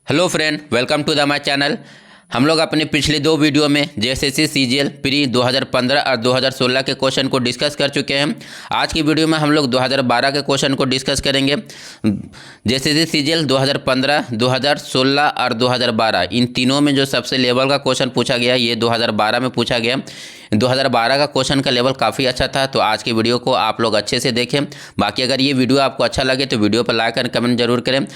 Hello friend, welcome to the my channel. हम लोग अपने पिछले दो वीडियो में जेएसएससी सीजीएल प्री 2015 और 2016 के क्वेश्चन को डिस्कस कर चुके हैं। आज की वीडियो में हम लोग 2012 के क्वेश्चन को डिस्कस करेंगे। जेएसएससी सीजीएल 2015, 2016 और 2012 इन तीनों में जो सबसे लेवल का क्वेश्चन पूछा गया ये 2012 में पूछा गया। 2012 का क्वेश्चन का लेवल काफ़ी अच्छा था, तो आज की वीडियो को आप लोग अच्छे से देखें। बाकी अगर ये वीडियो आपको अच्छा लगे तो वीडियो पर लाइक और कमेंट जरूर करें।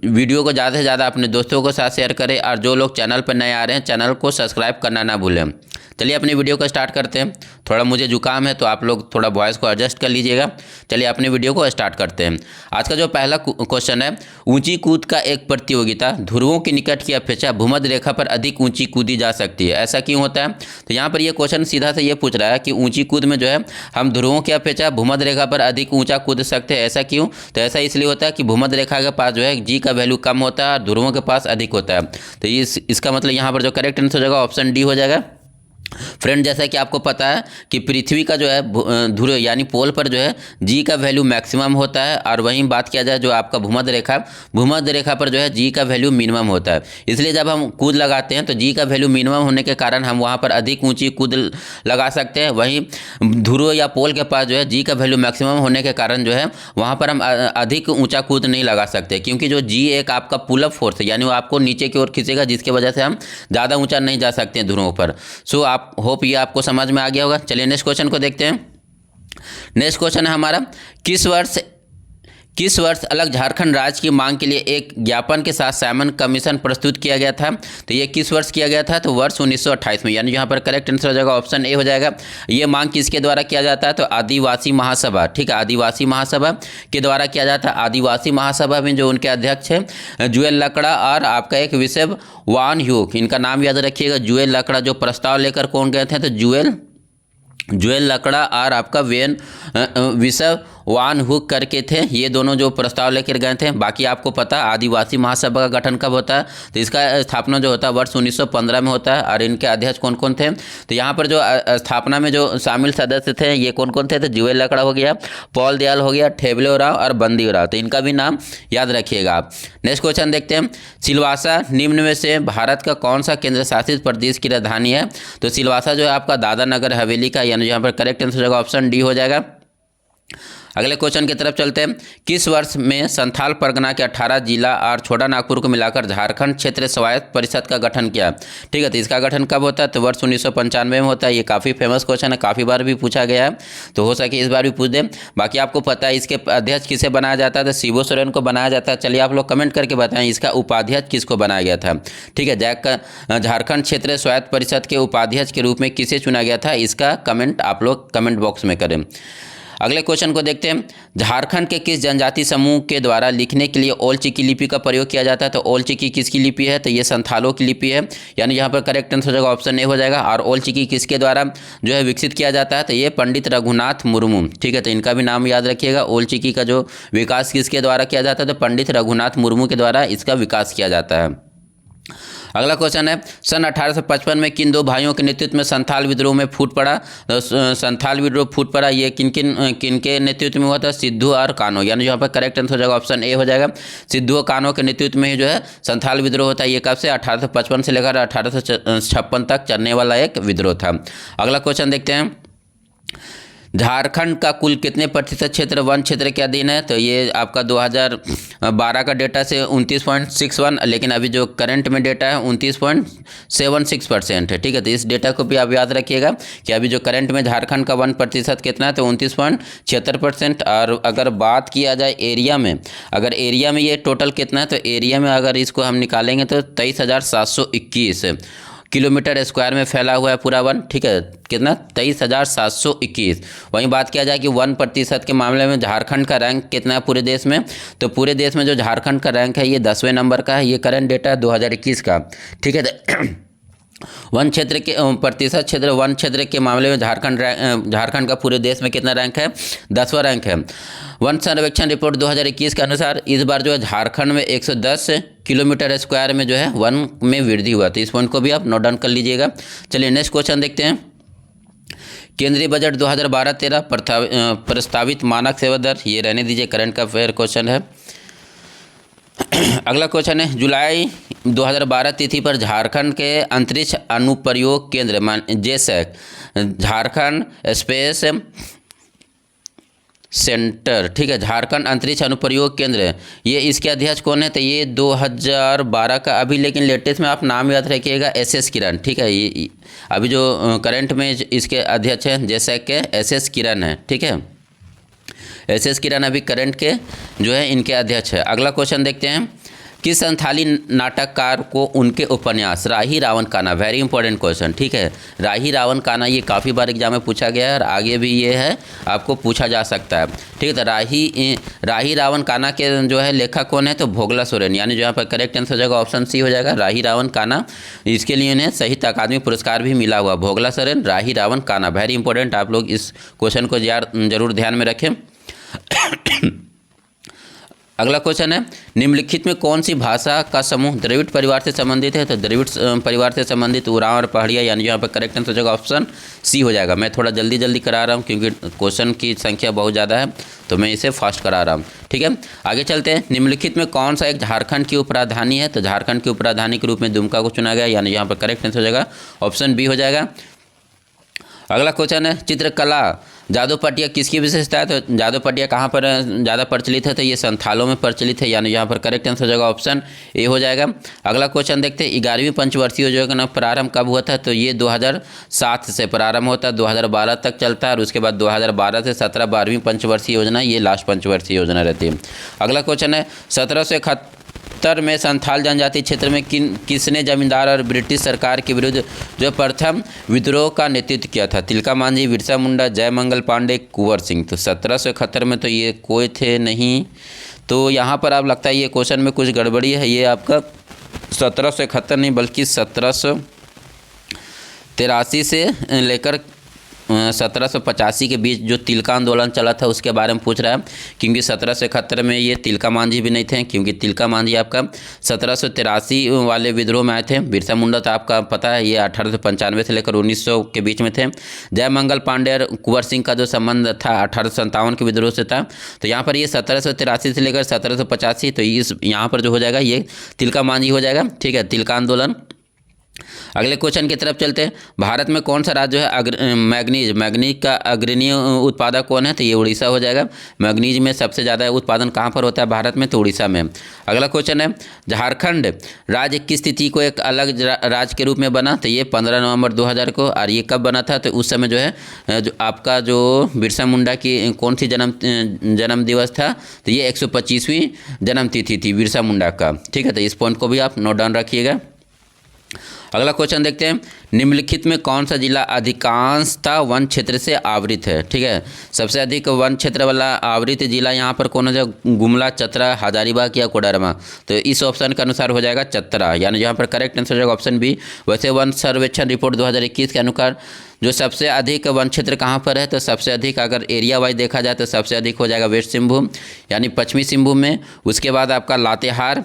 वीडियो को ज़्यादा से ज़्यादा अपने दोस्तों के साथ शेयर करें और जो लोग चैनल पर नए आ रहे हैं चैनल को सब्सक्राइब करना ना भूलें। चलिए अपनी वीडियो को स्टार्ट करते हैं। थोड़ा मुझे जुकाम है तो आप लोग थोड़ा वॉइस को एडजस्ट कर लीजिएगा। चलिए अपनी वीडियो को स्टार्ट करते हैं। आज का जो पहला क्वेश्चन है, ऊंची कूद का एक प्रतियोगिता ध्रुवों के निकट की अपेक्षा भूमध्य रेखा पर अधिक ऊंची कूदी जा सकती है, ऐसा क्यों होता है? तो यहाँ पर ये क्वेश्चन सीधा से ये पूछ रहा है कि ऊंची कूद में जो है हम ध्रुवों की अपेक्षा भूमध्य रेखा पर अधिक ऊंचा कूद सकते हैं, ऐसा क्यों? तो ऐसा इसलिए होता है कि भूमध्य रेखा के पास जो है जी का वैल्यू कम होता है और ध्रुवों के पास अधिक होता है। तो इसका मतलब यहाँ पर जो करेक्ट आंसर हो जाएगा ऑप्शन डी हो जाएगा। फ्रेंड, जैसा कि आपको पता है कि पृथ्वी का जो है ध्रुव यानी पोल पर जो है जी का वैल्यू मैक्सिमम होता है, और वहीं बात किया जाए जो आपका भूमध्य रेखा पर जो है जी का वैल्यू मिनिमम होता है। इसलिए जब हम कूद लगाते हैं तो जी का वैल्यू मिनिमम होने के कारण हम वहाँ पर अधिक ऊंची कूद लगा सकते हैं। वहीं ध्रुव या पोल के पास जो है जी का वैल्यू मैक्सिमम होने के कारण जो है वहाँ पर हम अधिक ऊँचा कूद नहीं लगा सकते, क्योंकि जो जी एक आपका पुल अप फोर्स है, यानी वो आपको नीचे की ओर खींचेगा, जिसकी वजह से हम ज़्यादा ऊँचा नहीं जा सकते हैं ध्रुवों पर। सो आप होप ये आपको समझ में आ गया होगा। चलिए नेक्स्ट क्वेश्चन को देखते हैं। नेक्स्ट क्वेश्चन है हमारा, किस वर्ष अलग झारखंड राज्य की मांग के लिए एक ज्ञापन के साथ साइमन कमीशन प्रस्तुत किया गया था? तो ये किस वर्ष किया गया था? तो वर्ष 1928 में, यानी यहाँ पर करेक्ट आंसर हो जाएगा ऑप्शन ए हो जाएगा। ये मांग किसके द्वारा किया जाता है? तो आदिवासी महासभा, ठीक है, आदिवासी महासभा के द्वारा किया जाता है। आदिवासी महासभा में जो उनके अध्यक्ष हैं जुएल लकड़ा और आपका एक विशव वान ह्यूक, इनका नाम याद रखिएगा। जुएल लकड़ा जो प्रस्ताव लेकर कौन गए थे? तो जुएल लकड़ा और आपका विशव वान हुक करके थे, ये दोनों जो प्रस्ताव लेकर गए थे। बाकी आपको पता है आदिवासी महासभा का गठन कब होता है? तो इसका स्थापना जो होता है वर्ष 1915 में होता है। और इनके अध्यक्ष कौन कौन थे? तो यहाँ पर जो स्थापना में जो शामिल सदस्य थे ये कौन कौन थे? तो जुएल लकड़ा हो गया, पॉल दयाल हो गया, ठेबलेराव और बंदीराव, तो इनका भी नाम याद रखिएगा आप। नेक्स्ट क्वेश्चन देखते हैं। सिलवासा निम्न में से भारत का कौन सा केंद्र शासित प्रदेश की राजधानी है? तो सिलवासा जो है आपका दादरा नगर हवेली का, यानी यहाँ पर करेक्ट आंसर हो जाएगा ऑप्शन डी हो जाएगा। अगले क्वेश्चन की तरफ चलते हैं। किस वर्ष में संथाल परगना के 18 जिला और छोटा नागपुर को मिलाकर झारखंड क्षेत्र स्वायत्त परिषद का गठन किया? ठीक है, तो इसका गठन कब होता है? तो वर्ष 1995 में होता है। ये काफ़ी फेमस क्वेश्चन है, काफ़ी बार भी पूछा गया है, तो हो सके इस बार भी पूछ दें। बाकी आपको पता है इसके अध्यक्ष किसे बनाया जाता है? तो शिबू सोरेन को बनाया जाता है। चलिए आप लोग कमेंट करके बताएं इसका उपाध्यक्ष किसको बनाया गया था। ठीक है, झारखंड क्षेत्र स्वायत्त परिषद के उपाध्यक्ष के रूप में किसे चुना गया था? इसका कमेंट आप लोग कमेंट बॉक्स में करें। अगले क्वेश्चन को देखते हैं। झारखंड के किस जनजाति समूह के द्वारा लिखने के लिए ओल चिकी लिपि का प्रयोग किया जाता है? तो ओल चिकी किसकी लिपि है? तो ये संथालों की लिपि है, यानी यहाँ पर करेक्ट आंसर हो जाएगा ऑप्शन ए हो जाएगा। और ओल चिकी किसके द्वारा जो है विकसित किया जाता है? तो ये पंडित रघुनाथ मुर्मू, ठीक है, तो इनका भी नाम याद रखिएगा। ओल चिकी का जो विकास किसके द्वारा किया जाता है? तो पंडित रघुनाथ मुर्मू के द्वारा इसका विकास किया जाता है। अगला क्वेश्चन है, सन 1855 में किन दो भाइयों के नेतृत्व में संथाल विद्रोह में फूट पड़ा? संथाल विद्रोह फूट पड़ा, ये किन के नेतृत्व में हुआ था? सिद्धू और कान्हो, यानी यहाँ पर करेक्ट आंसर हो जाएगा ऑप्शन ए हो जाएगा। सिद्धू और कान्हो के नेतृत्व में ही जो है संथाल विद्रोह होता है। ये कब से? 1855 से लेकर 1856 तक चलने वाला एक विद्रोह था। अगला क्वेश्चन देखते हैं। झारखंड का कुल कितने प्रतिशत क्षेत्र वन क्षेत्र के अधीन है? तो ये आपका 2012 का डेटा से 29.61, लेकिन अभी जो करंट में डेटा है 29.76% है। ठीक है, तो इस डेटा को भी आप याद रखिएगा कि अभी जो करंट में झारखंड का 1% कितना है? तो 29.76%। और अगर बात किया जाए एरिया में, अगर एरिया में ये टोटल कितना है? तो एरिया में अगर इसको हम निकालेंगे तो 23,721 किलोमीटर स्क्वायर में फैला हुआ है पूरा वन। ठीक है, कितना? 23,721। वहीं बात किया जाए कि 1% के मामले में झारखंड का रैंक कितना है पूरे देश में? तो पूरे देश में जो झारखंड का रैंक है ये 10वें नंबर का है। ये करंट डेटा है 2021 का। ठीक है, वन क्षेत्र के प्रतिशत क्षेत्र वन क्षेत्र के मामले में झारखंड का पूरे देश में कितना रैंक है? 10वां रैंक है। वन सर्वेक्षण रिपोर्ट 2021 के अनुसार इस बार जो है झारखंड में 110 किलोमीटर स्क्वायर में जो है वन में वृद्धि हुआ। तो इस पॉइंट को भी आप नोट डाउन कर लीजिएगा। चलिए नेक्स्ट क्वेश्चन देखते हैं। केंद्रीय बजट 2012-13 प्रस्तावित मानक सेवा दर, ये रहने दीजिए, करंट का अफेयर क्वेश्चन है। अगला क्वेश्चन है, जुलाई 2012 तिथि पर झारखंड के अंतरिक्ष अनुप्रयोग केंद्र जेसैक, झारखंड स्पेस सेंटर, ठीक है, झारखंड अंतरिक्ष अनुप्रयोग केंद्र, ये इसके अध्यक्ष कौन है? तो ये 2012 का अभी, लेकिन लेटेस्ट में आप नाम याद रखिएगा SS किरण, ठीक है। ये अभी जो करंट में इसके अध्यक्ष हैं जेसैक के SS किरण है, ठीक है। SS किरण अभी करंट के जो है इनके अध्यक्ष है। अगला क्वेश्चन देखते हैं, किस संथाली नाटककार को उनके उपन्यास राही रावण काना, वेरी इंपॉर्टेंट क्वेश्चन, ठीक है, राही रावण काना, ये काफ़ी बार एग्जाम में पूछा गया है और आगे भी ये है आपको पूछा जा सकता है, ठीक है। तो राही रावण काना के जो है लेखक कौन है? तो भोगला सोरेन, यानी जो यहाँ पर करेक्ट आंसर हो जाएगा ऑप्शन सी हो जाएगा, राही रावण काना। इसके लिए उन्हें साहित्य अकादमी पुरस्कार भी मिला हुआ, भोगला सोरेन, राही रावण काना, वेरी इंपॉर्टेंट, आप लोग इस क्वेश्चन को जरूर ध्यान में रखें। अगला क्वेश्चन है, निम्नलिखित में कौन सी भाषा का समूह द्रविड़ परिवार से संबंधित है? तो द्रविड़ परिवार से संबंधित उरांव और पहाड़िया, यानी यहाँ पर करेक्ट आंसर हो जाएगा ऑप्शन सी हो जाएगा। मैं थोड़ा जल्दी करा रहा हूँ क्योंकि क्वेश्चन की संख्या बहुत ज़्यादा है, तो मैं इसे फास्ट करा रहा हूँ, ठीक है। आगे चलते हैं, निम्नलिखित में कौन सा एक झारखंड की उपराजधानी है? तो झारखंड की उपराजधानी के रूप में दुमका को चुना गया, यानी यहाँ पर करेक्ट आंसर हो जाएगा ऑप्शन बी हो जाएगा। अगला क्वेश्चन है, चित्रकला जादू पटिया किसकी विशेषता है? तो जादू पटिया कहाँ पर ज़्यादा प्रचलित है? तो ये संथालों में प्रचलित है, यानी यहाँ पर करेक्ट आंसर हो जाएगा ऑप्शन ए हो जाएगा। अगला क्वेश्चन देखते हैं, 11वीं पंचवर्षीय योजना प्रारंभ कब हुआ था? तो ये 2007 से प्रारंभ होता है, 2012 तक चलता है और उसके बाद 2012 से 17 12वीं पंचवर्षीय योजना, ये लास्ट पंचवर्षीय योजना रहती है। अगला क्वेश्चन है, 1771 में संथाल जनजाति क्षेत्र में किसने जमींदार और ब्रिटिश सरकार के विरुद्ध जो प्रथम विद्रोह का नेतृत्व किया था? तिलका मांझी, बिरसा मुंडा, जयमंगल पांडे, कुंवर सिंह। तो 1771 में तो ये कोई थे नहीं, तो यहाँ पर आप लगता है ये क्वेश्चन में कुछ गड़बड़ी है, ये आपका 1771 नहीं बल्कि 1783 से लेकर 1785 के बीच जो तिलका आंदोलन चला था उसके बारे में पूछ रहा है, क्योंकि 1771 में ये तिलका मांझी भी नहीं थे, क्योंकि तिलका मांझी आपका 1783 वाले विद्रोह में आए थे। बिरसा मुंडा तो आपका पता है ये 1895 से लेकर 1900 के बीच में थे। जयमंगल पांडे और कुंवर सिंह का जो संबंध था 1857 के विद्रोह से था, तो यहाँ पर ये 1783 से लेकर 1785, तो इस यहाँ पर जो हो जाएगा ये तिलका मांझी हो जाएगा, ठीक है, तिलका आंदोलन। अगले क्वेश्चन की तरफ चलते हैं, भारत में कौन सा राज्य है मैग्नीज का अग्रणी उत्पादक कौन है? तो ये उड़ीसा हो जाएगा। मैग्नीज में सबसे ज़्यादा उत्पादन कहाँ पर होता है भारत में? तो उड़ीसा में। अगला क्वेश्चन है, झारखंड राज्य की स्थिति को एक अलग राज्य के रूप में बना? तो ये 15 नवंबर 2000 को, और ये कब बना था? तो उस समय जो है जो आपका जो बिरसा मुंडा की कौन सी जन्म दिवस था? तो ये 125वीं जन्म तिथि थी बिरसा मुंडा का, ठीक है। तो इस पॉइंट को भी आप नोट डाउन रखिएगा। अगला क्वेश्चन देखते हैं, निम्नलिखित में कौन सा जिला अधिकांशतः वन क्षेत्र से आवृत है? ठीक है, सबसे अधिक वन क्षेत्र वाला आवृत जिला यहाँ पर कौन हो जाएगा? गुमला, चतरा, हजारीबाग या कोडरमा? तो इस ऑप्शन के अनुसार हो जाएगा चतरा, यानी यहाँ पर करेक्ट आंसर हो जाएगा ऑप्शन बी। वैसे वन सर्वेक्षण रिपोर्ट 2021 के अनुसार जो सबसे अधिक वन क्षेत्र कहाँ पर है? तो सबसे अधिक अगर एरिया वाइज देखा जाए तो सबसे अधिक हो जाएगा वेस्ट सिंहभूम यानी पश्चिमी सिंहभूम में। उसके बाद आपका लातेहार,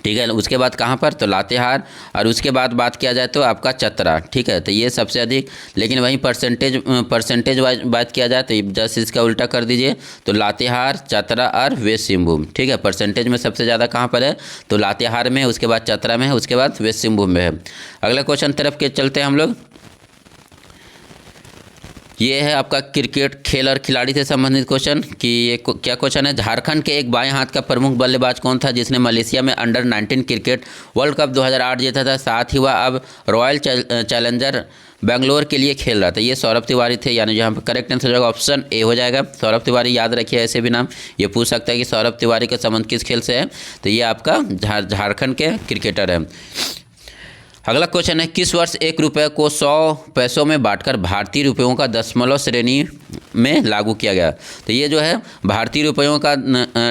ठीक है, उसके बाद कहाँ पर? तो लातेहार, और उसके बाद बात किया जाए तो आपका चतरा, ठीक है। तो ये सबसे अधिक, लेकिन वहीं परसेंटेज वाइज बात किया जाए तो जस्ट इसका उल्टा कर दीजिए, तो लातेहार, चतरा और वेस्ट सिंहभूम, ठीक है। परसेंटेज में सबसे ज़्यादा कहाँ पर है? तो लातेहार में, उसके बाद चतरा में है, उसके बाद वेस्ट सिंहभूम में है। अगला क्वेश्चन तरफ के चलते हैं हम लोग। ये है आपका क्रिकेट खेल और खिलाड़ी से संबंधित क्वेश्चन कि ये क्या क्वेश्चन है, झारखंड के एक बाएं हाथ का प्रमुख बल्लेबाज कौन था जिसने मलेशिया में अंडर 19 क्रिकेट वर्ल्ड कप 2008 जीता था? साथ ही वह अब रॉयल चैलेंजर बेंगलोर के लिए खेल रहा था। ये सौरभ तिवारी थे, यानी जहाँ पर करेक्ट आंसर होगा ऑप्शन ए हो जाएगा। सौरभ तिवारी याद रखिए, ऐसे भी नाम ये पूछ सकता है कि सौरभ तिवारी का संबंध किस खेल से है? तो ये आपका झारखंड के क्रिकेटर है। अगला क्वेश्चन है, किस वर्ष 1 रुपये को 100 पैसों में बांटकर भारतीय रुपयों का दशमलव श्रेणी में लागू किया गया? तो ये जो है भारतीय रुपयों का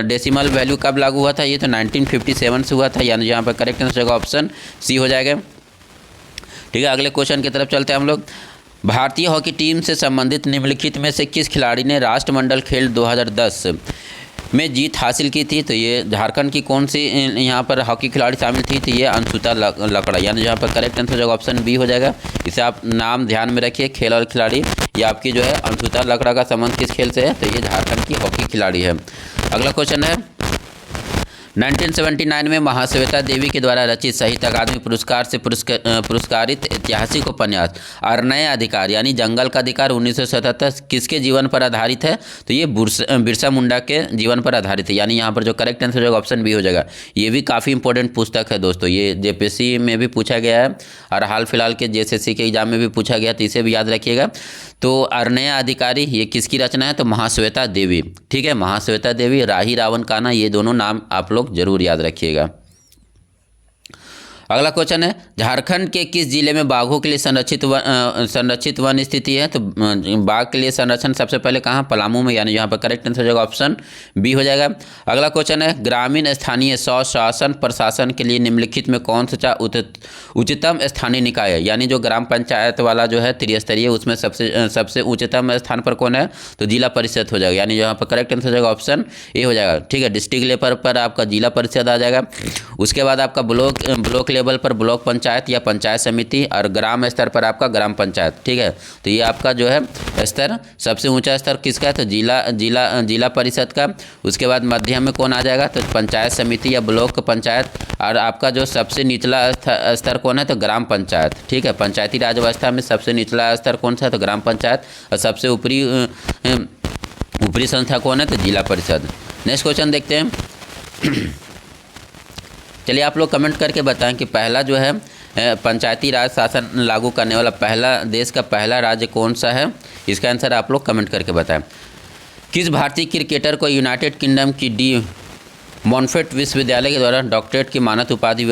डेसिमल वैल्यू कब लागू हुआ था? ये तो 1957 से हुआ था, यानी यहाँ पर करेक्ट आंसर होगा ऑप्शन सी हो जाएगा, ठीक है। अगले क्वेश्चन की तरफ चलते हैं हम लोग। भारतीय हॉकी टीम से संबंधित निम्नलिखित में से किस खिलाड़ी ने राष्ट्रमंडल खेल 2010 में जीत हासिल की थी? तो ये झारखंड की कौन सी यहाँ पर हॉकी खिलाड़ी शामिल थी? तो ये अंशुता लकड़ा, यानी यहाँ पर करेक्ट आंसर हो जाएगा ऑप्शन बी हो जाएगा। इसे आप नाम ध्यान में रखिए, खेल और खिलाड़ी, ये आपकी जो है अंशुता लकड़ा का संबंध किस खेल से है? तो ये झारखंड की हॉकी खिलाड़ी है। अगला क्वेश्चन है, 1979 में महाश्वेता देवी के द्वारा रचित साहित्य अकादमी पुरस्कार से पुरस्कारित ऐतिहासिक उपन्यास अरण्य अधिकार यानी जंगल का अधिकार 1977 किसके जीवन पर आधारित है? तो ये बिरसा मुंडा के जीवन पर आधारित है, यानी यहाँ पर जो करेक्ट आंसर होगा ऑप्शन बी हो जाएगा। ये भी काफ़ी इंपॉर्टेंट पुस्तक है दोस्तों, ये जेपीएससी में भी पूछा गया है और हाल फिलहाल के जेएसएससी के एग्जाम में भी पूछा गया, तो इसे भी याद रखिएगा। तो अरण्य अधिकारी ये किसकी रचना है? तो महाश्वेता देवी, ठीक है, महाश्वेता देवी, राही रावण कान्हा, ये दोनों नाम आप लोग जरूर याद रखिएगा। अगला क्वेश्चन है झारखंड के किस जिले में बाघों के लिए संरक्षित वन स्थिति है? तो बाघ के लिए संरक्षण सबसे पहले कहाँ? पलामू में, यानी यहाँ पर करेक्ट आंसर हो जाएगा ऑप्शन बी हो जाएगा। अगला क्वेश्चन है ग्रामीण स्थानीय स्वशासन प्रशासन के लिए निम्नलिखित में कौन सा उच्चतम स्थानीय निकाय है? यानी जो ग्राम पंचायत वाला जो है त्रिस्तरीय, उसमें सबसे उच्चतम स्थान पर कौन है? तो जिला परिषद हो जाएगा, यानी यहाँ पर करेक्ट आंसर हो जाएगा ऑप्शन ए हो जाएगा, ठीक है। डिस्ट्रिक्ट लेवल पर आपका जिला परिषद आ जाएगा, उसके बाद आपका ब्लॉक लेवल पर ब्लॉक पंचायत या पंचायत समिति, और ग्राम स्तर पर आपका ग्राम पंचायत, ठीक है। तो ये आपका जो है स्तर, सबसे ऊंचा स्तर किसका है? तो जिला परिषद का। उसके बाद मध्यम में कौन आ जाएगा? तो पंचायत समिति या ब्लॉक पंचायत, और आपका जो सबसे निचला स्तर कौन है? तो ग्राम पंचायत, ठीक है। पंचायती राज व्यवस्था में सबसे निचला स्तर कौन सा है? तो ग्राम पंचायत, और सबसे ऊपरी संस्था कौन है? तो जिला परिषद। नेक्स्ट क्वेश्चन देखते हैं। चलिए आप लोग कमेंट करके बताएं कि पहला जो है पंचायती राज शासन लागू करने वाला देश का पहला राज्य कौन सा है? इसका आंसर आप लोग कमेंट करके बताएं। किस भारतीय क्रिकेटर को यूनाइटेड किंगडम की डी मॉन्टफोर्ट विश्वविद्यालय के द्वारा डॉक्टरेट की मानद उपाधि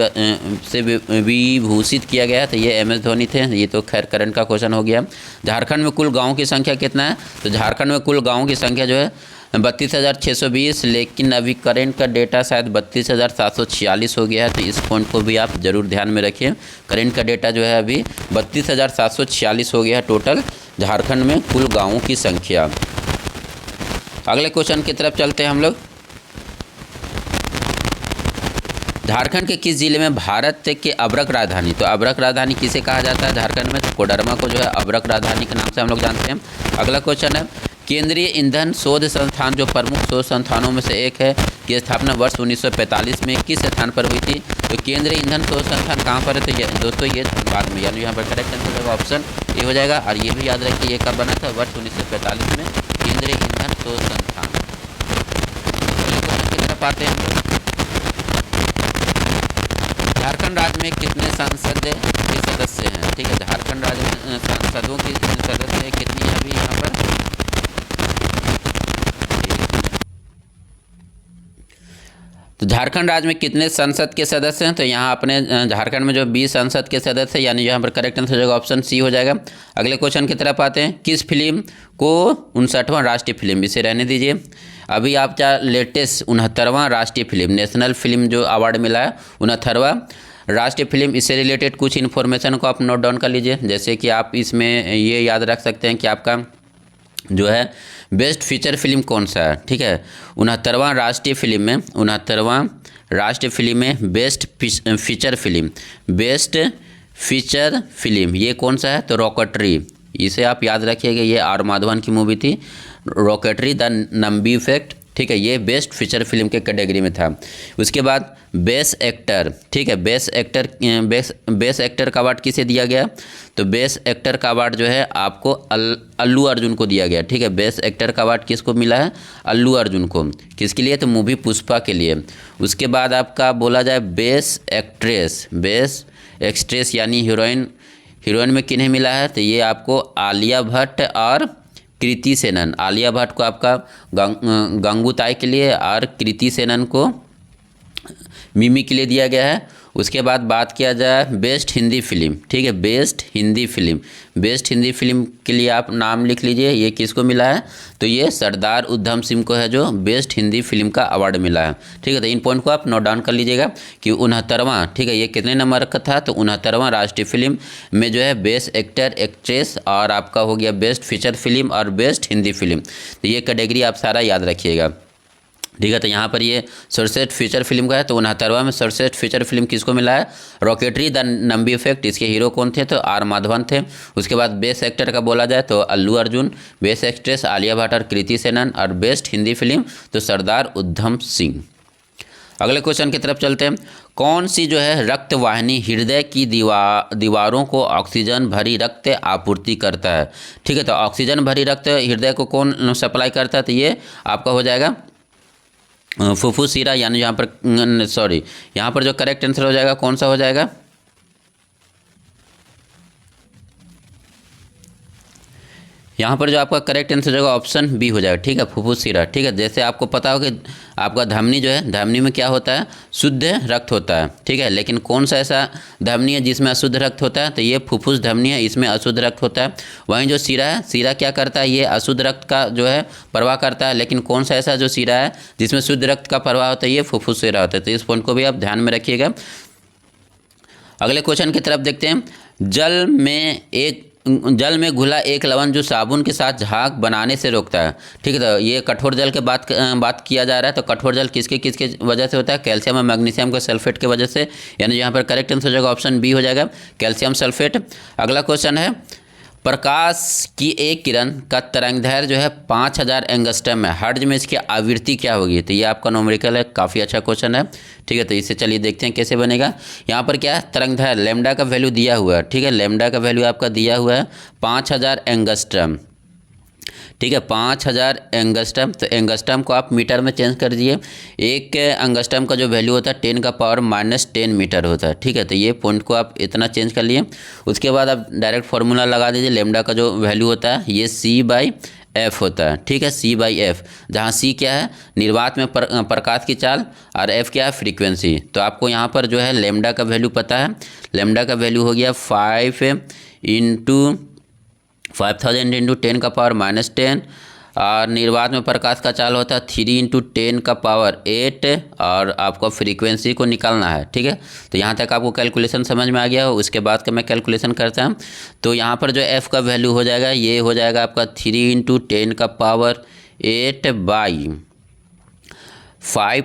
से विभूषित किया गया है? तो ये MS धोनी थे। ये तो खैर करंट का क्वेश्चन हो गया। झारखंड में कुल गाँव की संख्या कितना है? तो झारखंड में कुल गाँव की संख्या जो है 32,620, लेकिन अभी करेंट का डेटा शायद 32,746 हो गया है, तो इस पॉइंट को भी आप जरूर ध्यान में रखिए। करेंट का डेटा जो है अभी 32,746 हो गया है टोटल झारखंड में कुल गाँवों की संख्या। अगले क्वेश्चन की तरफ चलते हैं हम लोग। झारखंड के किस जिले में भारत के अब्रक राजधानी, तो अब्रक राजधानी किसे कहा जाता है झारखंड में? तो कोडरमा को जो है अब्रक राजधानी के नाम से हम लोग जानते हैं। अगला क्वेश्चन है केंद्रीय ईंधन शोध संस्थान जो प्रमुख शोध संस्थानों में से एक है की स्थापना वर्ष 1945 में किस स्थान पर हुई थी? तो केंद्रीय ईंधन शोध संस्थान कहाँ पर है? तो दोस्तों ये बाद में, यानी यहाँ पर करेक्ट आंसर होगा ऑप्शन ए हो जाएगा। और ये भी याद रखिए ये कब बना था? वर्ष 1945 में केंद्रीय ईंधन शोध संस्थान। की तरफ आते हैं। झारखंड राज्य में कितने संसद के सदस्य हैं? ठीक है, झारखंड राज्य में सांसदों की सदस्य कितनी है अभी यहाँ पर? तो झारखंड राज्य में कितने संसद के सदस्य हैं? तो यहाँ अपने झारखंड में जो 20 संसद के सदस्य हैं, यानी यहाँ पर करेक्ट आंसर हो जाएगा ऑप्शन सी हो जाएगा। अगले क्वेश्चन की तरफ आते हैं। किस फिल्म को 59वां राष्ट्रीय फिल्म, इसे रहने दीजिए, अभी आप क्या लेटेस्ट 69वां राष्ट्रीय फिल्म नेशनल फिल्म जो अवार्ड मिला है 69वां राष्ट्रीय फिल्म, इससे रिलेटेड कुछ इन्फॉर्मेशन को आप नोट डाउन कर लीजिए। जैसे कि आप इसमें ये याद रख सकते हैं कि आपका जो है बेस्ट फीचर फिल्म कौन सा है। ठीक है, 69वां राष्ट्रीय फिल्म में 69वां राष्ट्रीय फिल्म में बेस्ट फीचर फिल्म ये कौन सा है? तो रॉकेटरी, इसे आप याद रखिएगा। ये आर माधवन की मूवी थी रॉकेटरी द नंबी इफेक्ट। ठीक है, ये बेस्ट फीचर फिल्म के कैटेगरी में था। उसके बाद बेस्ट एक्टर, ठीक है, बेस्ट एक्टर का अवार्ड किसे दिया गया? तो बेस्ट एक्टर का अवार्ड जो है आपको अल्लू अर्जुन को दिया गया। ठीक है, बेस्ट एक्टर का अवार्ड किसको मिला है? अल्लू अर्जुन को। किसके लिए? तो मूवी पुष्पा के लिए। उसके बाद आपका बोला जाए बेस्ट एक्ट्रेस यानी हीरोइन में किन्हें मिला है? तो ये आपको आलिया भट्ट और कृति सेनन। आलिया भट्ट को आपका गंगूताई के लिए और कृति सेनन को मिमी के लिए दिया गया है। उसके बाद बात किया जाए बेस्ट हिंदी फिल्म। ठीक है, बेस्ट हिंदी फिल्म के लिए आप नाम लिख लीजिए, ये किसको मिला है? तो ये सरदार उधम सिंह को है जो बेस्ट हिंदी फिल्म का अवार्ड मिला है। ठीक है, तो इन पॉइंट को आप नोट डाउन कर लीजिएगा कि 69वां, ठीक है, ये कितने नंबर का था? तो 69वां राष्ट्रीय फिल्म में जो है बेस्ट एक्टर एक्ट्रेस और आपका हो गया बेस्ट फीचर फिल्म और बेस्ट हिंदी फिल्म। तो ये कैटेगरी आप सारा याद रखिएगा। ठीक है, तो यहाँ पर ये सर्वश्रेष्ठ फीचर फिल्म का है। तो 69वां में सर्वश्रेष्ठ फीचर फिल्म किसको मिला है? Rocketry the Nambi effect. इसके हीरो कौन थे? तो आर माधवन थे। उसके बाद बेस्ट एक्टर का बोला जाए तो अल्लू अर्जुन, बेस्ट एक्ट्रेस आलिया भट्ट और कृति सेनन, और बेस्ट हिंदी फिल्म तो सरदार उधम सिंह। अगले क्वेश्चन की तरफ चलते हैं। कौन सी जो है रक्त वाहिनी हृदय की दीवारों को ऑक्सीजन भरी रक्त आपूर्ति करता है? ठीक है, तो ऑक्सीजन भरी रक्त हृदय को कौन सप्लाई करता है? तो ये आपका हो जाएगा फुफ्फुस शिरा, यानी यहाँ पर सॉरी, यहाँ पर जो करेक्ट आंसर हो जाएगा कौन सा हो जाएगा? यहाँ पर जो आपका करेक्ट आंसर होगा ऑप्शन बी हो जाएगा। ठीक है, फुफ्फुस शिरा। ठीक है, जैसे आपको पता हो कि आपका धमनी जो है, धमनी में क्या होता है? शुद्ध रक्त होता है। ठीक है, लेकिन कौन सा ऐसा धमनी है जिसमें अशुद्ध रक्त होता है? तो ये फुफ्फुस धमनी है, इसमें अशुद्ध रक्त होता है। वहीं जो शिरा है, शिरा क्या करता है? ये अशुद्ध रक्त का जो है प्रवाह करता है। लेकिन कौन सा ऐसा जो शिरा है जिसमें शुद्ध रक्त का प्रवाह होता है? ये फुफ्फुस शिरा होता है। तो इस पॉइंट को भी आप ध्यान में रखिएगा। अगले क्वेश्चन की तरफ देखते हैं। जल में घुला एक लवण जो साबुन के साथ झाग बनाने से रोकता है। ठीक है, तो ये कठोर जल के बात किया जा रहा है। तो कठोर जल किसके वजह से होता है? कैल्शियम और मैग्नीशियम के सल्फेट के वजह से, यानी यहाँ पर करेक्ट आंसर हो जाएगा ऑप्शन बी हो जाएगा, कैल्शियम सल्फेट। अगला क्वेश्चन है, प्रकाश की एक किरण का तरंगदैर्घ्य जो है 5000 एंगस्ट्रम है, हर्ट्ज में इसकी आवृत्ति क्या होगी? तो ये आपका न्यूमेरिकल है, काफ़ी अच्छा क्वेश्चन है। ठीक है, तो इसे चलिए देखते हैं कैसे बनेगा। यहाँ पर क्या है? तरंगदैर्घ्य लैम्डा का वैल्यू दिया हुआ है। ठीक है, लैम्डा का वैल्यू आपका दिया हुआ है 5000 एंगस्ट्रम। ठीक है, 5000 एंगस्ट्रम। तो एंगस्ट्रम को आप मीटर में चेंज कर दिए। एक एंगस्ट्रम का जो वैल्यू होता है 10⁻⁻10 मीटर होता है। ठीक है, तो ये पॉइंट को आप इतना चेंज कर लिए। उसके बाद आप डायरेक्ट फार्मूला लगा दीजिए। लेमडा का जो वैल्यू होता है ये C/F होता है। ठीक है, C/F, जहाँ C क्या है? निर्वात में प्रकाश की चाल, और F क्या है? फ्रीक्वेंसी। तो आपको यहाँ पर जो है लेमडा का वैल्यू पता है। लेमडा का वैल्यू हो गया 5000 × 10⁻⁻10, और निर्वात में प्रकाश का चाल होता है 3 × 10⁸, और आपको फ्रीक्वेंसी को निकालना है। ठीक है, तो यहाँ तक आपको कैलकुलेशन समझ में आ गया हो। उसके बाद का मैं कैलकुलेशन करता हूँ। तो यहाँ पर जो एफ़ का वैल्यू हो जाएगा, ये हो जाएगा आपका 3 × 10⁵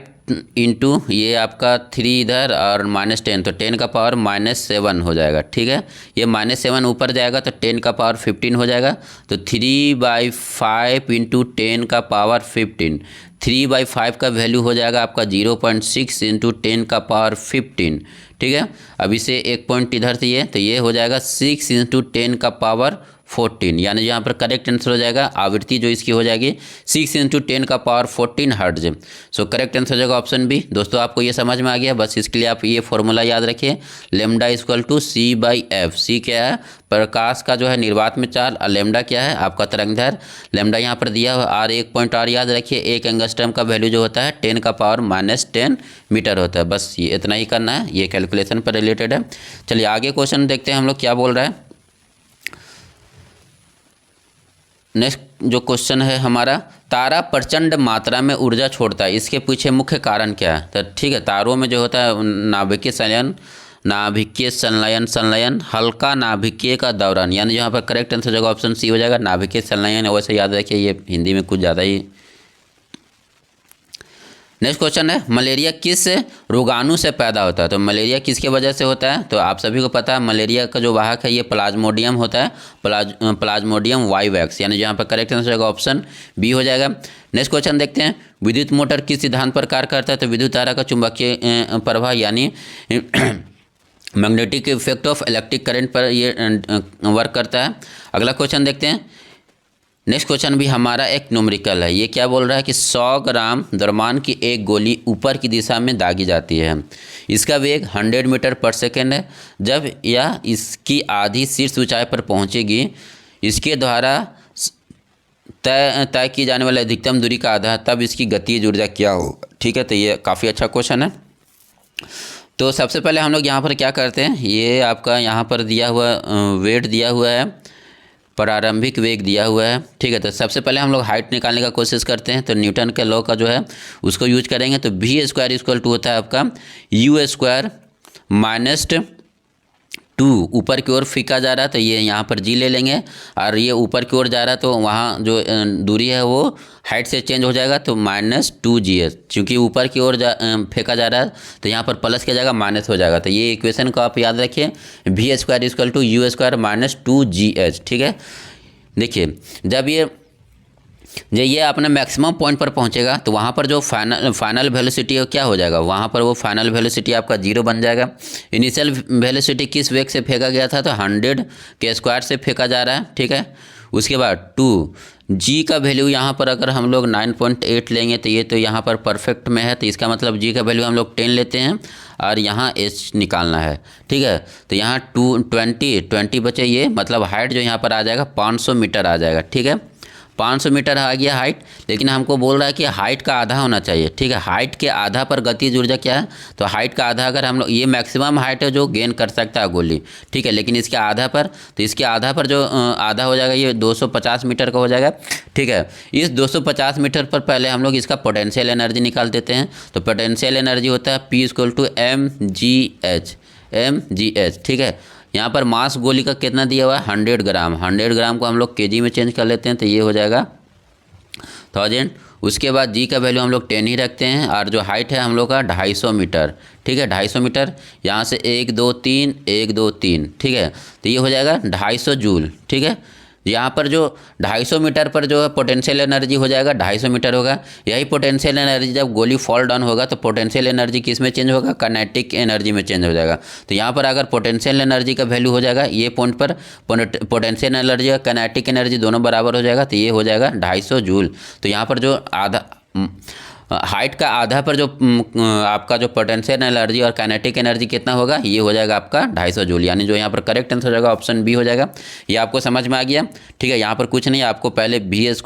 इंटू ये आपका 3 इधर और -10, तो 10⁻⁻7 हो जाएगा। ठीक है, ये -7 ऊपर जाएगा तो 10⁻15 हो जाएगा। तो 3/5 × 10⁻15, 3/5 का वैल्यू हो जाएगा आपका 0.6 × 10⁻15। ठीक है, अब इसे एक पॉइंट इधर से ये, तो ये हो जाएगा 6 × 10⁻14, यानी यहाँ पर करेक्ट आंसर हो जाएगा आवृत्ति जो इसकी हो जाएगी 6 × 10⁻14 हर्ट्ज। सो करेक्ट आंसर हो जाएगा ऑप्शन बी। दोस्तों आपको ये समझ में आ गया, बस इसके लिए आप ये फॉर्मूला याद रखिए, लेमडा = C/F। सी क्या है? प्रकाश का जो है निर्वात में चाल, और लेमडा क्या है? आपका तरंगदैर्घ्य। लेमडा यहाँ पर दिया हुआ, और एक पॉइंट और याद रखिए, एक एंगस्ट्रम का वैल्यू जो होता है 10⁻⁻10 मीटर होता है। बस ये इतना ही करना है, ये कैलकुलेशन पर रिलेटेड है। चलिए आगे क्वेश्चन देखते हैं हम लोग क्या बोल रहा है। नेक्स्ट जो क्वेश्चन है हमारा, तारा प्रचंड मात्रा में ऊर्जा छोड़ता है, इसके पीछे मुख्य कारण क्या है? तो ठीक है, तारों में जो होता है नाभिकीय संलयन, हल्का नाभिकीय का दौरान, यानी यहाँ पर करेक्ट आंसर जगह ऑप्शन सी हो जाएगा, नाभिकीय संलयन। वैसे याद रखिए, ये हिंदी में कुछ ज़्यादा ही। नेक्स्ट क्वेश्चन है, मलेरिया किस रोगाणु से पैदा होता है? तो मलेरिया किसके वजह से होता है? तो आप सभी को पता है मलेरिया का जो वाहक है ये प्लाज्मोडियम होता है, प्लाज्मोडियम वाइवैक्स, यानी यहाँ पर करेक्ट आंसर होगा ऑप्शन बी हो जाएगा। नेक्स्ट क्वेश्चन देखते हैं, विद्युत मोटर किस सिद्धांत पर कार्य करता है? तो विद्युत धारा का चुंबकीय प्रवाह यानी magnetic effect of electric current पर ये वर्क करता है। अगला क्वेश्चन देखते हैं। नेक्स्ट क्वेश्चन भी हमारा एक न्यूमेरिकल है। ये क्या बोल रहा है कि 100 ग्राम द्रव्यमान की एक गोली ऊपर की दिशा में दागी जाती है, इसका वेग 100 मीटर पर सेकेंड है। जब यह इसकी आधी शीर्ष ऊंचाई पर पहुंचेगी, इसके द्वारा तय की जाने वाली अधिकतम दूरी का आधा, तब इसकी गतिज ऊर्जा क्या होगा? ठीक है, तो ये काफ़ी अच्छा क्वेश्चन है। तो सबसे पहले हम लोग यहाँ पर क्या करते हैं, ये आपका यहाँ पर दिया हुआ वेट दिया हुआ है, प्रारंभिक वेग दिया हुआ है। ठीक है, तो सबसे पहले हम लोग हाइट निकालने का कोशिश करते हैं। तो न्यूटन के लॉ का जो है उसको यूज करेंगे। तो v² होता है आपका u² - 2, ऊपर की ओर फीका जा रहा है तो ये यहाँ पर g ले लेंगे, और ये ऊपर की ओर जा रहा है तो वहाँ जो दूरी है वो हाइट से चेंज हो जाएगा, तो -2gh, क्योंकि ऊपर की ओर फेंका जा रहा है तो यहाँ पर प्लस किया जाएगा, माइनस हो जाएगा। तो ये इक्वेशन को आप याद रखिए, v² = u² - 2gh। ठीक है, देखिए जब ये ये अपने मैक्सिमम पॉइंट पर पहुंचेगा तो वहाँ पर जो फाइनल वेलोसिटी है क्या हो जाएगा, वहाँ पर वो फाइनल वेलोसिटी आपका 0 बन जाएगा। इनिशियल वेलोसिटी किस वेग से फेंका गया था, तो 100 के स्क्वायर से फेंका जा रहा है, ठीक है। उसके बाद 2 जी का वैल्यू यहाँ पर अगर हम लोग 9.8 लेंगे तो ये तो यहाँ पर परफेक्ट में है, तो इसका मतलब जी का वैल्यू हम लोग 10 लेते हैं और यहाँ एच निकालना है, ठीक है। तो यहाँ 20 बचे, ये मतलब हाइट जो यहाँ पर आ जाएगा 500 मीटर आ जाएगा, ठीक है। 500 मीटर आ गया हाइट, लेकिन हमको बोल रहा है कि हाइट का आधा होना चाहिए, ठीक है। हाइट के आधा पर गतिज ऊर्जा क्या है, तो हाइट का आधा अगर हम लोग, ये मैक्सिमम हाइट है जो गेन कर सकता है गोली, ठीक है, लेकिन इसके आधा पर, तो इसके आधा पर जो आधा हो जाएगा ये 250 मीटर का हो जाएगा, ठीक है। इस 250 मीटर पर पहले हम लोग इसका पोटेंशियल एनर्जी निकाल देते हैं। तो पोटेंशियल एनर्जी होता है P = mgh, ठीक है। यहाँ पर मास गोली का कितना दिया हुआ है, 100 ग्राम। 100 ग्राम को हम लोग केजी में चेंज कर लेते हैं तो ये हो जाएगा 1000। उसके बाद जी का वैल्यू हम लोग 10 ही रखते हैं और जो हाइट है हम लोग का 250 मीटर, ठीक है। 250 मीटर, यहाँ से 1 2 3 1 2 3, ठीक है। तो ये हो जाएगा 250 जूल, ठीक है। यहाँ पर जो 250 मीटर पर जो है पोटेंशियल एनर्जी हो जाएगा 250 मीटर होगा। यही पोटेंशियल एनर्जी जब गोली फॉल डाउन होगा तो पोटेंशियल एनर्जी किस में चेंज होगा, काइनेटिक एनर्जी में चेंज हो जाएगा। तो यहाँ पर अगर पोटेंशियल एनर्जी का वैल्यू हो जाएगा, ये पॉइंट पर पोटेंशियल एनर्जी और काइनेटिक एनर्जी दोनों बराबर हो जाएगा, तो ये हो जाएगा 250 जूल। तो यहाँ पर जो आधा हाइट का आधा पर जो आपका जो पोटेंशियल एनर्जी और काइनेटिक एनर्जी कितना होगा, ये हो जाएगा आपका 250 जूल, यानी जो यहाँ पर करेक्ट आंसर हो जाएगा ऑप्शन बी हो जाएगा। ये आपको समझ में आ गया, ठीक है। यहाँ पर कुछ नहीं, आपको पहले v² =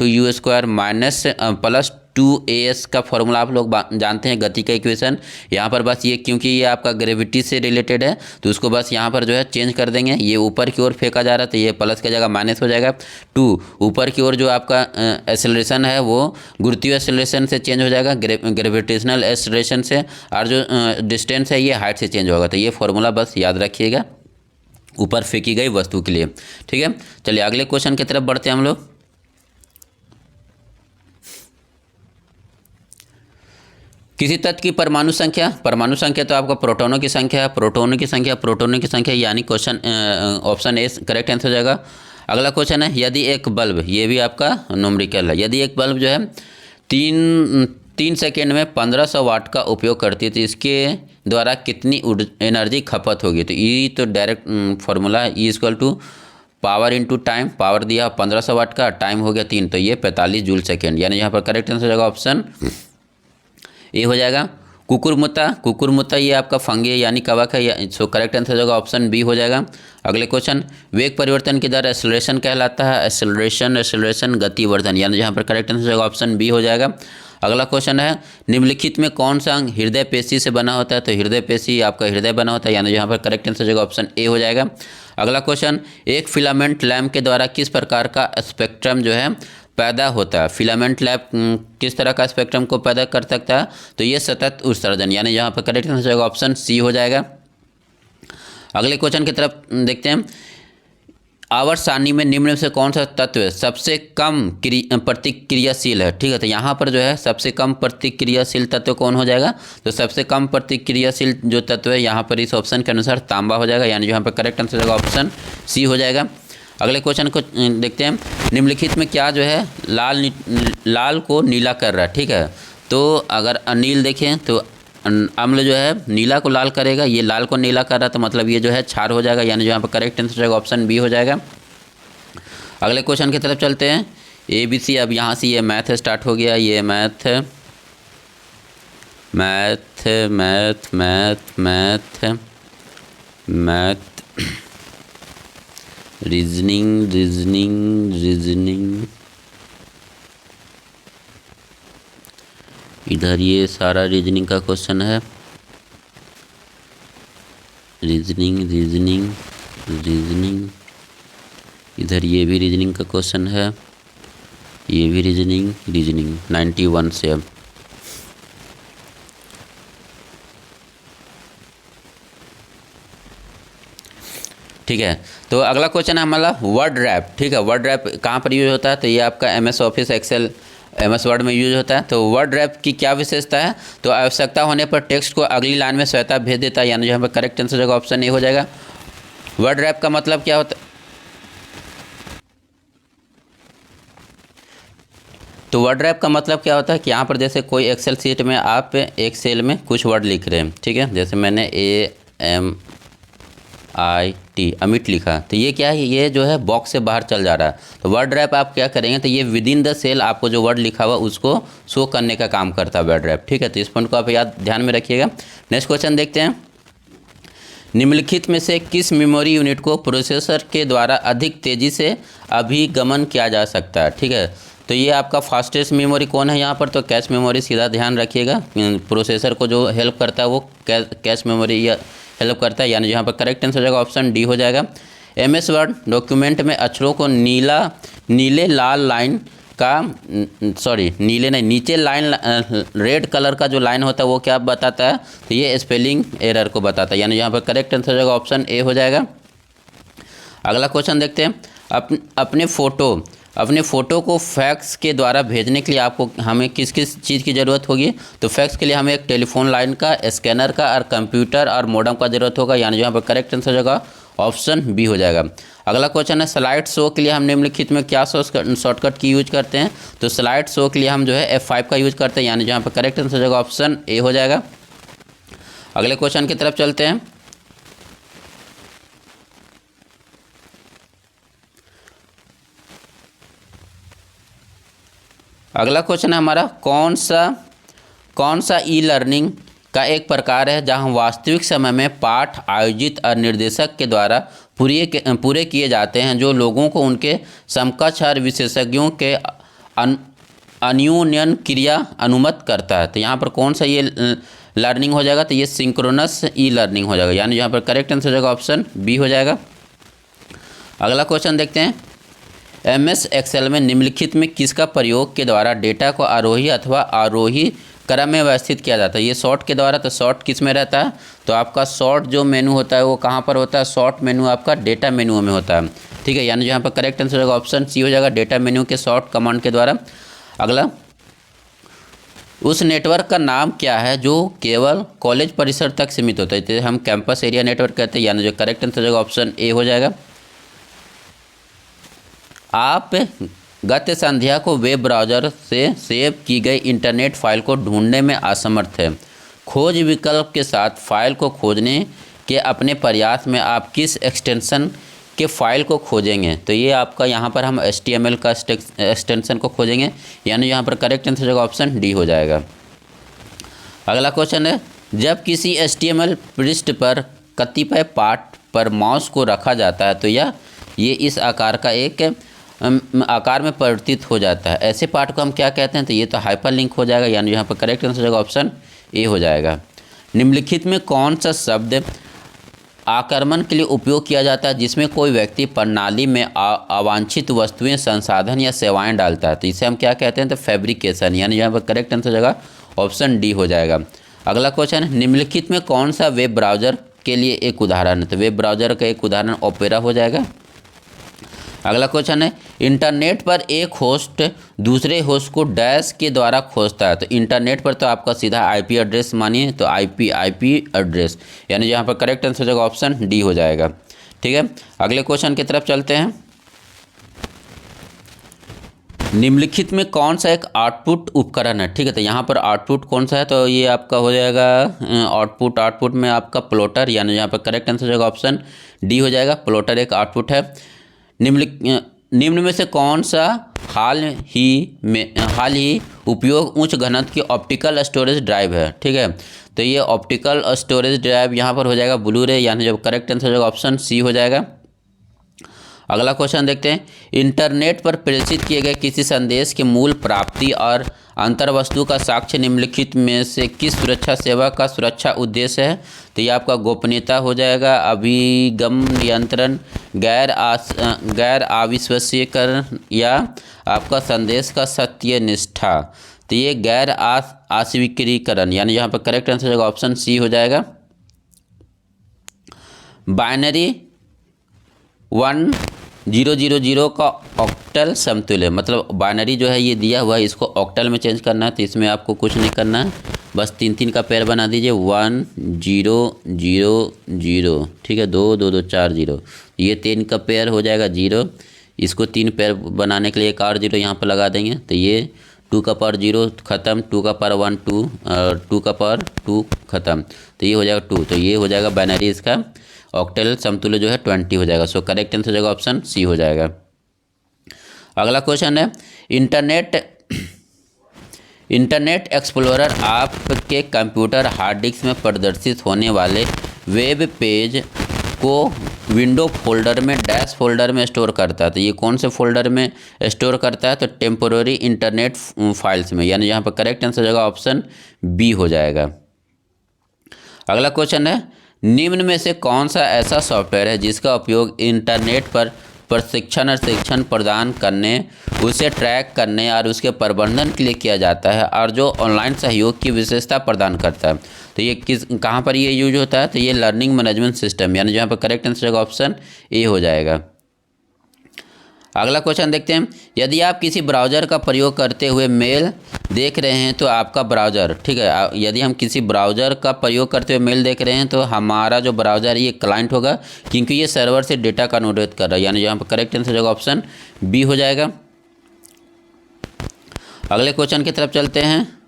u² प्लस 2as का फॉर्मूला आप लोग जानते हैं, गति का इक्वेशन। यहाँ पर बस ये क्योंकि ये आपका ग्रेविटी से रिलेटेड है तो उसको बस यहाँ पर जो है चेंज कर देंगे। ये ऊपर की ओर फेंका जा रहा है तो ये प्लस की जगह माइनस हो जाएगा। 2 ऊपर की ओर जो आपका एक्सेलरेशन है वो गुरुत्वीय एक्सेलरेशन से चेंज हो जाएगा ग्रेविटेशनल एक्सेलरेशन से, और जो डिस्टेंस है ये हाइट से चेंज होगा। तो ये फॉर्मूला बस याद रखिएगा ऊपर फेंकी गई वस्तु के लिए, ठीक है। चलिए अगले क्वेश्चन की तरफ बढ़ते हैं हम लोग। किसी तत्व की परमाणु संख्या तो आपका प्रोटॉनों की संख्या है, प्रोटॉनों की संख्या यानी question option A correct answer हो जाएगा। अगला क्वेश्चन है, यदि एक बल्ब, ये भी आपका न्यूमेरिकल है, यदि एक बल्ब जो है 3 सेकेंड में 1500 वाट का उपयोग करती है तो इसके द्वारा कितनी एनर्जी खपत होगी। तो ई तो डायरेक्ट फॉर्मूला है, E = power into time. Power दिया 1500 वाट का, टाइम हो गया 3, तो ये 45 जूल सेकेंड, यानी यहाँ पर करेक्ट आंसर हो जाएगा ऑप्शन ए हो जाएगा। कुकुरमुत्ता ये आपका फंगी यानी कवक है, सो करेक्ट आंसर हो जाएगा ऑप्शन बी हो जाएगा। अगले क्वेश्चन, वेग परिवर्तन की दर एक्सेलरेशन कहलाता है। एक्सेलरेशन गतिवर्धन, यानी यहाँ पर करेक्ट आंसर हो जाएगा ऑप्शन बी हो जाएगा। अगला क्वेश्चन है, निम्नलिखित में कौन सा अंग हृदय पेशी से बना होता है। तो हृदय पेशी आपका हृदय बना होता है, यानी यहाँ पर करेक्ट आंसर हो जाएगा ऑप्शन ए हो जाएगा। अगला क्वेश्चन, एक फिलामेंट लैंप के द्वारा किस प्रकार का स्पेक्ट्रम जो है पैदा होता है। फिलामेंट लैंप किस तरह का स्पेक्ट्रम को पैदा कर सकता है, तो ये सतत उत्सर्जन, यानी यहाँ पर करेक्ट आंसर हो जाएगा ऑप्शन सी हो जाएगा। अगले क्वेश्चन की तरफ देखते हैं, आवर्त सारणी में निम्न में से कौन सा तत्व सबसे कम प्रतिक्रियाशील है। ठीक है, तो यहाँ पर जो है सबसे कम प्रतिक्रियाशील तत्व कौन हो जाएगा, तो सबसे कम प्रतिक्रियाशील जो तत्व है यहाँ पर इस ऑप्शन के अनुसार तांबा हो जाएगा, यानी यहाँ पर करेक्ट आंसर हो जाएगा ऑप्शन सी हो जाएगा। अगले क्वेश्चन को देखते हैं, निम्नलिखित में क्या जो है लाल को नीला कर रहा है। ठीक है, तो अगर अनिल देखें तो अम्ल जो है नीला को लाल करेगा, ये लाल को नीला कर रहा है, तो मतलब ये जो है क्षार हो जाएगा, यानी जो यहाँ पर करेक्ट आंसर हो जाएगा ऑप्शन बी हो जाएगा। अगले क्वेश्चन की तरफ चलते हैं, ABC। अब यहाँ से ये मैथ स्टार्ट हो गया, ये math math math math math math reasoning reasoning reasoning, इधर ये सारा रीजनिंग का क्वेश्चन है, रीजनिंग रीजनिंग रीजनिंग, इधर ये भी रीजनिंग का क्वेश्चन है, ये भी रीजनिंग रीजनिंग 91 से। अब ठीक है, तो अगला क्वेश्चन है हमारा वर्ड रैप। ठीक है, वर्ड रैप कहाँ पर यूज होता है, तो ये आपका MS office excel MS word में यूज होता है। तो वर्ड रैप की क्या विशेषता है, तो आवश्यकता होने पर टेक्स्ट को अगली लाइन में स्वतः भेज देता है, यानी यहाँ पर करेक्ट आंसर होगा ऑप्शन ए हो जाएगा। वर्ड रैप का मतलब क्या होता है, तो वर्ड रैप का मतलब क्या होता है कि यहाँ पर जैसे कोई एक्सेल शीट में आप एक सेल में कुछ वर्ड लिख रहे हैं, ठीक है, जैसे मैंने AMIT अमिट लिखा, तो ये क्या है, ये जो है बॉक्स से बाहर चल जा रहा है। तो वर्ड रैप आप क्या करेंगे, तो ये विद इन द सेल आपको जो वर्ड लिखा हुआ उसको शो करने का काम करता है वर्ड रैप, ठीक है। तो इस पॉइंट को आप याद ध्यान में रखिएगा। नेक्स्ट क्वेश्चन देखते हैं, निम्नलिखित में से किस मेमोरी यूनिट को प्रोसेसर के द्वारा अधिक तेज़ी से अभिगमन किया जा सकता है, ठीक है। तो ये आपका फास्टेस्ट मेमोरी कौन है यहाँ पर, तो कैश मेमोरी, सीधा ध्यान रखिएगा। प्रोसेसर को जो हेल्प करता है वो कैश मेमोरी या हेल्प करता है, यानी यहाँ पर करेक्ट आंसर हो जाएगा ऑप्शन डी हो जाएगा। MS वर्ड डॉक्यूमेंट में अक्षरों को नीले लाल लाइन का नीले नहीं, नीचे लाइन रेड कलर का जो लाइन होता है वो क्या बताता है, तो ये स्पेलिंग एरर को बताता है, यानी यहाँ पर करेक्ट आंसर हो जाएगा ऑप्शन ए हो जाएगा। अगला क्वेश्चन देखते हैं, अपने फ़ोटो को फैक्स के द्वारा भेजने के लिए आपको हमें किस किस चीज़ की ज़रूरत होगी, तो फैक्स के लिए हमें एक टेलीफोन लाइन का, स्कैनर का और कंप्यूटर और मॉडेम का ज़रूरत होगा, यानी यहाँ पर करेक्ट आंसर हो जाएगा ऑप्शन बी हो जाएगा। अगला क्वेश्चन है, स्लाइड शो के लिए हम निम्नलिखित में क्या शॉर्टकट की यूज करते हैं, तो स्लाइड शो के लिए हम जो है F5 का यूज करते हैं, यानी यहाँ पर करेक्ट आंसर हो जाएगा ऑप्शन ए हो जाएगा। अगले क्वेश्चन की तरफ चलते हैं, अगला क्वेश्चन है हमारा, कौन सा ई लर्निंग का एक प्रकार है जहां वास्तविक समय में पाठ आयोजित और निर्देशक के द्वारा पूरे किए जाते हैं, जो लोगों को उनके समकक्ष और विशेषज्ञों के अन्योन्यन क्रिया अनुमत करता है। तो यहाँ पर कौन सा ये लर्निंग हो जाएगा, तो ये सिंक्रोनस ई लर्निंग हो जाएगा, यानी यहाँ पर करेक्ट आंसर हो जाएगा ऑप्शन बी हो जाएगा। अगला क्वेश्चन देखते हैं, MS एक्सेल में निम्नलिखित में किसका प्रयोग के द्वारा डेटा को आरोही अथवा आरोही क्रम में व्यवस्थित किया जाता है, ये शॉर्ट के द्वारा। तो शॉर्ट किस में रहता है, तो आपका शॉर्ट जो मेनू होता है वो कहाँ पर होता है, शॉर्ट मेनू आपका डेटा मेनू में होता है, ठीक है, यानी यहाँ पर करेक्ट आंसर होगा ऑप्शन सी हो जाएगा, डेटा मेनू के शॉर्ट कमांड के द्वारा। अगला, उस नेटवर्क का नाम क्या है जो केवल कॉलेज परिसर तक सीमित होता है, तो हम कैंपस एरिया नेटवर्क कहते हैं, यानी जो करेक्ट आंसर होगा ऑप्शन ए हो जाएगा। आप गत संध्या को वेब ब्राउज़र से सेव की गई इंटरनेट फाइल को ढूंढने में असमर्थ है। खोज विकल्प के साथ फाइल को खोजने के अपने प्रयास में आप किस एक्सटेंशन के फाइल को खोजेंगे, तो ये आपका यहाँ पर हम HTML का एक्सटेंशन को खोजेंगे, यानी यहाँ पर करेक्ट आंसर होगा ऑप्शन डी हो जाएगा। अगला क्वेश्चन है, जब किसी HTML पृष्ठ पर कतिपय पाठ पर माउस को रखा जाता है तो ये इस आकार का एक आकार में परिवर्तित हो जाता है, ऐसे पाठ को हम क्या कहते हैं, तो ये तो हाइपरलिंक हो जाएगा, यानी यहाँ पर करेक्ट आंसर होगा ऑप्शन ए हो जाएगा। निम्नलिखित में कौन सा शब्द आक्रमण के लिए उपयोग किया जाता है जिसमें कोई व्यक्ति प्रणाली में अवांछित वस्तुएं, संसाधन या सेवाएं डालता है, तो इसे हम क्या कहते हैं, तो फैब्रिकेशन, यानी यहाँ पर करेक्ट आंसर हो जाएगा ऑप्शन डी हो जाएगा। अगला क्वेश्चन, निम्नलिखित में कौन सा वेब ब्राउज़र के लिए एक उदाहरण है, तो वेब ब्राउज़र का एक उदाहरण ओपेरा हो जाएगा। अगला क्वेश्चन है, इंटरनेट पर एक होस्ट दूसरे होस्ट को डैश के द्वारा खोजता है, तो इंटरनेट पर तो आपका सीधा IP एड्रेस मानिए, तो IP एड्रेस, यानी यहाँ पर करेक्ट आंसर हो जाएगा ऑप्शन डी हो जाएगा, ठीक है। अगले क्वेश्चन की तरफ चलते हैं, निम्नलिखित में कौन सा एक आउटपुट उपकरण है, ठीक है, तो यहाँ पर आउटपुट कौन सा है, तो ये आपका हो जाएगा आउटपुट में आपका प्लॉटर, यानी यहाँ पर करेक्ट आंसर हो जाएगा ऑप्शन डी हो जाएगा, प्लॉटर एक आउटपुट है। निम्न में से कौन सा हाल ही उपयोग उच्च घनत्व की ऑप्टिकल स्टोरेज ड्राइव है, ठीक है, तो ये ऑप्टिकल स्टोरेज ड्राइव यहाँ पर हो जाएगा ब्लू रे, यानी जब करेक्ट आंसर हो जाएगा ऑप्शन सी हो जाएगा। अगला क्वेश्चन देखते हैं, इंटरनेट पर प्रेषित किए गए किसी संदेश के मूल प्राप्ति और अंतर्वस्तु का साक्ष्य निम्नलिखित में से किस सुरक्षा सेवा का सुरक्षा उद्देश्य है, तो ये आपका गोपनीयता हो जाएगा, अभिगम नियंत्रण, गैर अविश्वसनीयकरण या आपका संदेश का सत्यनिष्ठा, तो ये गैर अस्वीकृतिकरण, यानी यहाँ पर करेक्ट आंसर होगा ऑप्शन सी हो जाएगा। बाइनरी 1000 का ऑक्टल समतुल्य, मतलब बाइनरी जो है ये दिया हुआ है, इसको ऑक्टल में चेंज करना है, तो इसमें आपको कुछ नहीं करना है, बस 3 का पेयर बना दीजिए, 1 0 0 0, ठीक है, 2 2 2 4 0, ये 3 का पेयर हो जाएगा 0, इसको 3 पेयर बनाने के लिए एक और 0 यहाँ पर लगा देंगे, तो ये 2 का पावर 0 ख़त्म, 2 का पावर 1 2, 2 का पावर 2 ख़त्म, तो ये हो जाएगा 2। तो ये हो जाएगा बाइनरी इसका ऑक्टल समतुल्य जो है 20 हो जाएगा। सो करेक्ट आंसर हो जाएगा ऑप्शन सी हो जाएगा। अगला क्वेश्चन है इंटरनेट एक्सप्लोरर आपके कंप्यूटर हार्ड डिस्क में प्रदर्शित होने वाले वेब पेज को विंडो फोल्डर में डैश फोल्डर में स्टोर करता है। तो ये कौन से फोल्डर में स्टोर करता है? तो टेम्पोररी इंटरनेट फाइल्स में, यानी यहाँ पर करेक्ट आंसर हो जाएगा ऑप्शन बी हो जाएगा। अगला क्वेश्चन है निम्न में से कौन सा ऐसा सॉफ्टवेयर है जिसका उपयोग इंटरनेट पर प्रशिक्षण और शिक्षण प्रदान करने, उसे ट्रैक करने और उसके प्रबंधन के लिए किया जाता है और जो ऑनलाइन सहयोग की विशेषता प्रदान करता है? तो ये कहाँ पर ये यूज होता है? तो ये लर्निंग मैनेजमेंट सिस्टम, यानी जहाँ पर करेक्ट आंसर होगा ऑप्शन ए हो जाएगा। अगला क्वेश्चन देखते हैं यदि आप किसी ब्राउज़र का प्रयोग करते हुए मेल देख रहे हैं तो आपका ब्राउज़र, ठीक है, यदि हम किसी ब्राउज़र का प्रयोग करते हुए मेल देख रहे हैं तो हमारा जो ब्राउज़र ये क्लाइंट होगा, क्योंकि ये सर्वर से डेटा का अनुरोध कर रहा है, यानी यहाँ पर करेक्ट आंसर होगा ऑप्शन बी हो जाएगा। अगले क्वेश्चन की तरफ चलते हैं।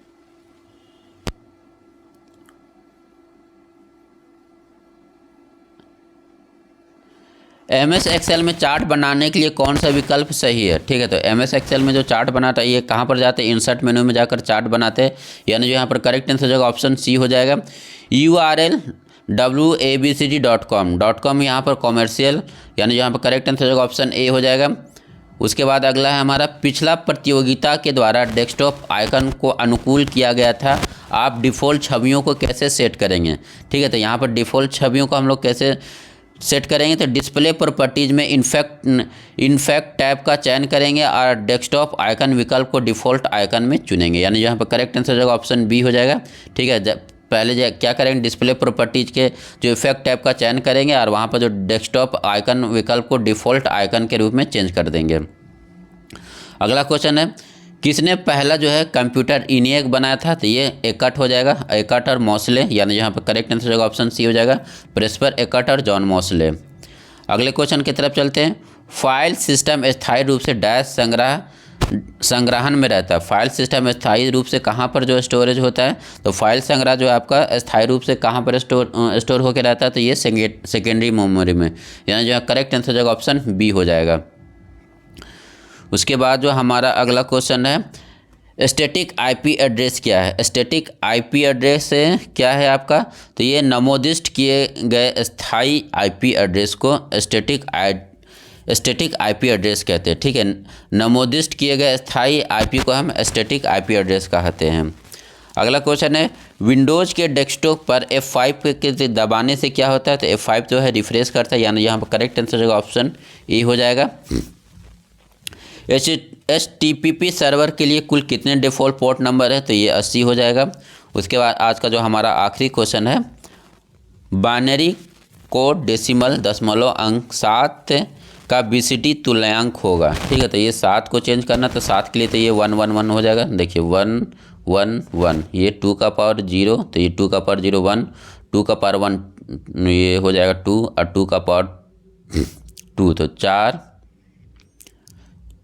MS एक्सेल में चार्ट बनाने के लिए कौन सा विकल्प सही है? ठीक है, तो MS एक्सेल में जो चार्ट बनाता है ये कहाँ पर जाते हैं? इंसर्ट मेनू में जाकर चार्ट बनाते हैं, यानी जो यहाँ पर करेक्ट आंसर हो जाएगा ऑप्शन सी हो जाएगा। URL wabcd.com यहाँ पर कॉमर्शियल, यानी यहाँ पर करेक्ट आंसर हो जाएगा ऑप्शन ए हो जाएगा। उसके बाद अगला है हमारा पिछला प्रतियोगिता के द्वारा डेस्कटॉप आइकन को अनुकूल किया गया था, आप डिफ़ॉल्ट छवियों को कैसे सेट करेंगे? ठीक है, तो यहाँ पर डिफ़ॉल्ट छवियों को हम लोग कैसे सेट करेंगे? तो डिस्प्ले प्रॉपर्टीज़ में इनफैक्ट टैब का चयन करेंगे और डेस्कटॉप आइकन विकल्प को डिफ़ॉल्ट आइकन में चुनेंगे, यानी यहाँ पर करेक्ट आंसर हो जाएगा ऑप्शन बी हो जाएगा। ठीक है, पहले क्या करेंगे? डिस्प्ले प्रॉपर्टीज़ के जो इफेक्ट टैब का चयन करेंगे और वहाँ पर जो डेस्कटॉप आइकन विकल्प को डिफ़ॉल्ट आइकन के रूप में चेंज कर देंगे। अगला क्वेश्चन है किसने पहला जो है कंप्यूटर ENIAC बनाया था? तो ये एकट हो जाएगा, एकट और मोस्ले, यानी यहाँ पर करेक्ट आंसर होगा ऑप्शन सी हो जाएगा, प्रेस्पर एकट और जॉन मोस्ले। अगले क्वेश्चन की तरफ चलते हैं। फाइल सिस्टम स्थायी रूप से डैश संग्रहण में रहता है। फाइल सिस्टम स्थायी रूप से कहाँ पर जो स्टोरेज होता है? तो फाइल संग्रह जो आपका स्थायी रूप से कहाँ पर स्टोर होकर रहता है? तो ये सेकेंडरी मेमोरी में, यानी जो करेक्ट आंसर हो जाएगा ऑप्शन बी हो जाएगा। उसके बाद जो हमारा अगला क्वेश्चन है स्टैटिक IP एड्रेस क्या है? स्टैटिक IP एड्रेस क्या है आपका? तो ये नमोदिष्ट किए गए स्थायी IP एड्रेस को स्टैटिक IP एड्रेस कहते हैं। ठीक है, नमोदिष्ट किए गए स्थायी IP को हम स्टैटिक IP एड्रेस कहते हैं। अगला क्वेश्चन है विंडोज़ के डेस्कटॉप पर F5 के दबाने से क्या होता है? तो F5 जो है रिफ्रेश करता है, यानी यहाँ पर करेक्ट आंसर होगा ऑप्शन ए हो जाएगा। HTTP सर्वर के लिए कुल कितने डिफ़ॉल्ट पोर्ट नंबर है? तो ये 80 हो जाएगा। उसके बाद आज का जो हमारा आखिरी क्वेश्चन है बाइनरी कोड डेसिमल दशमलव अंक 7 का BCD तुल्यांक होगा। ठीक है, तो ये 7 को चेंज करना, तो 7 के लिए तो ये 111 हो जाएगा। देखिए 111, ये 2 का पावर 0, तो ये 2 का पावर 0 1, 2 का पावर 1 ये हो जाएगा 2 और 2 का पावर 2, तो 4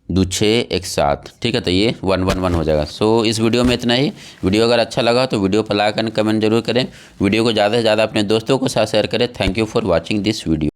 2 6 1 7। ठीक है, तो ये 111 हो जाएगा। सो इस वीडियो में इतना ही। वीडियो अगर अच्छा लगा तो वीडियो पर लाइक एंड कमेंट जरूर करें। वीडियो को ज़्यादा से ज़्यादा अपने दोस्तों को साथ शेयर करें। Thank you for watching this video.